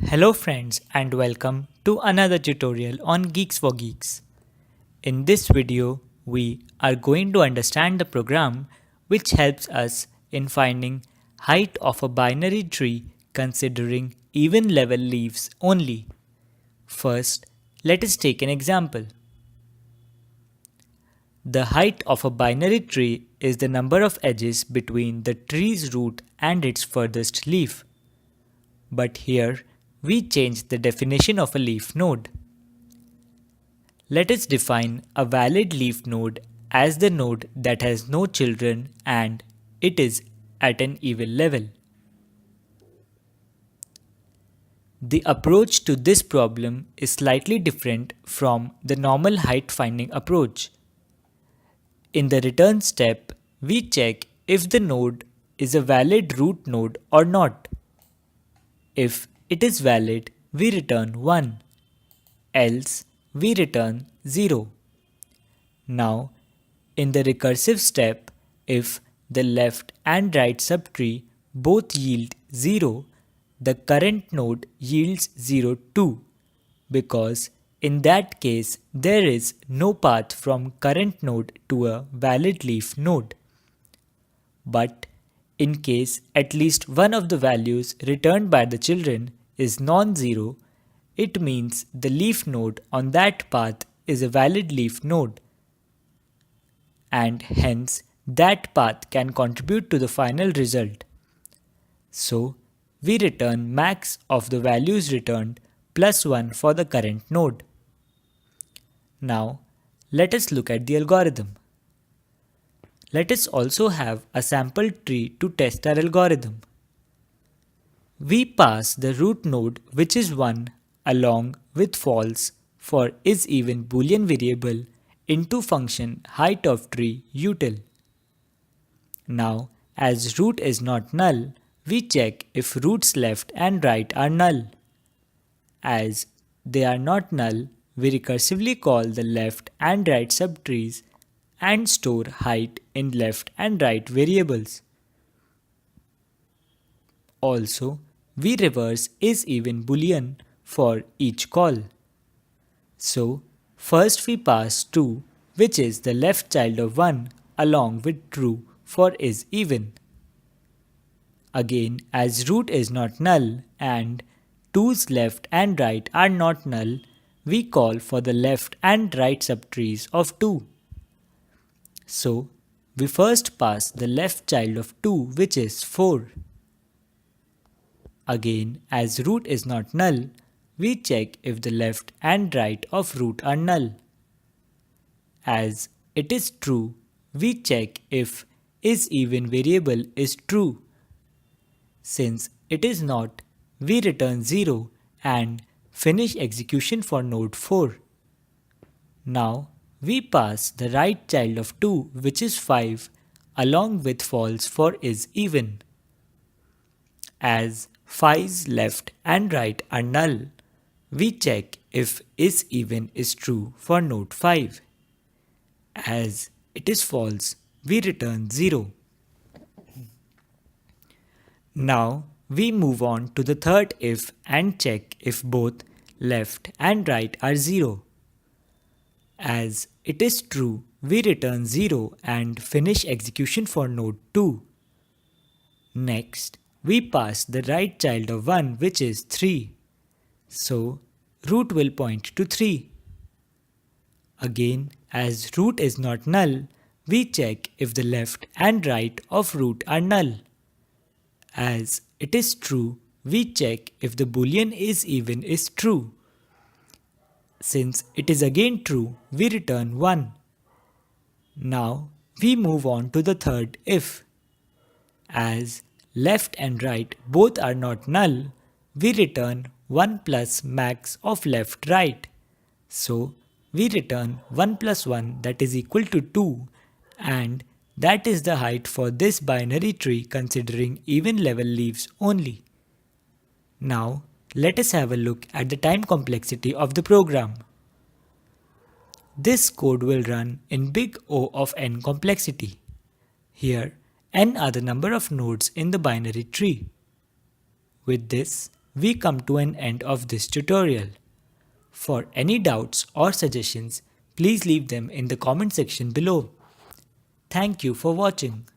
Hello friends and welcome to another tutorial on Geeks for Geeks. In this video, we are going to understand the program which helps us in finding height of a binary tree considering even level leaves only. First, let us take an example. The height of a binary tree is the number of edges between the tree's root and its furthest leaf. But here, we change the definition of a leaf node. Let us define a valid leaf node as the node that has no children and it is at an even level. The approach to this problem is slightly different from the normal height finding approach. In the return step, we check if the node is a valid root node or not. If it is valid, we return 1, else we return 0. Now, in the recursive step, if the left and right subtree both yield 0, the current node yields 0 too, because in that case there is no path from current node to a valid leaf node. But in case at least one of the values returned by the children is non-zero, it means the leaf node on that path is a valid leaf node, and hence that path can contribute to the final result. So, we return max of the values returned plus 1 for the current node. Now, let us look at the algorithm. Let us also have a sample tree to test our algorithm. We pass the root node which is 1 along with false for is-even boolean variable into function height of tree util. Now, as root is not null, we check if roots left and right are null. As they are not null, we recursively call the left and right subtrees and store height in left and right variables. Also, we reverse is-even boolean for each call. So, first we pass 2, which is the left child of 1, along with true for is-even. Again, as root is not null and 2's left and right are not null, we call for the left and right subtrees of 2. So, we first pass the left child of 2, which is 4. Again, as root is not null, we check if the left and right of root are null. As it is true, we check if is-even variable is true. Since it is not, we return 0 and finish execution for node 4. Now, we pass the right child of 2, which is 5, along with false for is-even. As 5's left and right are null, we check if is-even is true for node 5. As it is false, we return 0. Now, we move on to the third if and check if both left and right are 0. As it is true, we return 0 and finish execution for node 2. Next, we pass the right child of 1, which is 3. So, root will point to 3. Again, as root is not null, we check if the left and right of root are null. As it is true, we check if the boolean is-even is true. Since it is again true, we return 1. Now, we move on to the third if. As left and right both are not null, we return 1 plus max of left right. So, we return 1 plus 1 that is equal to 2, and that is the height for this binary tree considering even level leaves only. Now, let us have a look at the time complexity of the program. This code will run in big O of n complexity. Here, n are the number of nodes in the binary tree. With this, we come to an end of this tutorial. For any doubts or suggestions, please leave them in the comment section below. Thank you for watching.